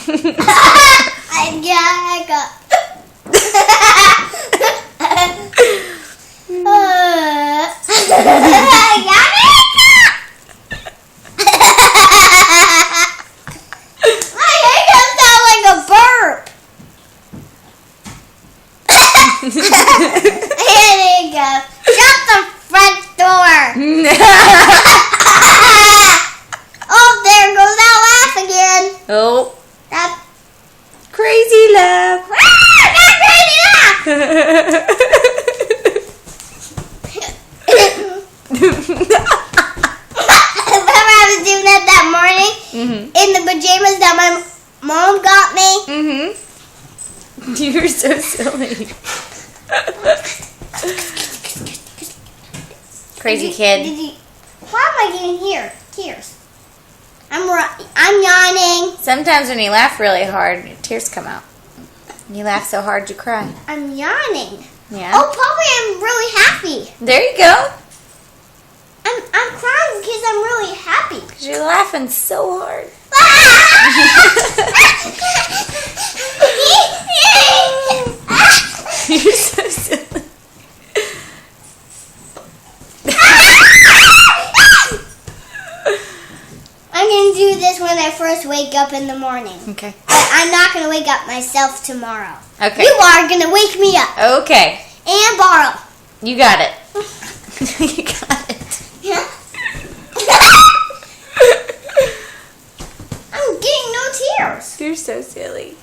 I got hiccups. Here you go. Shut the front door. Oh, there goes that laugh again. Oh. That Crazy laugh. that crazy laugh. Remember I was doing that morning in the pajamas that my mom got me? You're so silly. Crazy kid. Why am I getting tears? I'm yawning. Sometimes when you laugh really hard, your tears come out. When you laugh so hard, you cry. I'm yawning. Yeah. Oh, probably I'm really happy. There you go. I'm crying because I'm really happy. Because you're laughing so hard. You're so silly. I'm going to do this when I first wake up in the morning. Okay. But I'm not going to wake up myself tomorrow. Okay. You are going to wake me up. Okay. And borrow. You got it. You got it. I'm getting no tears. You're so silly.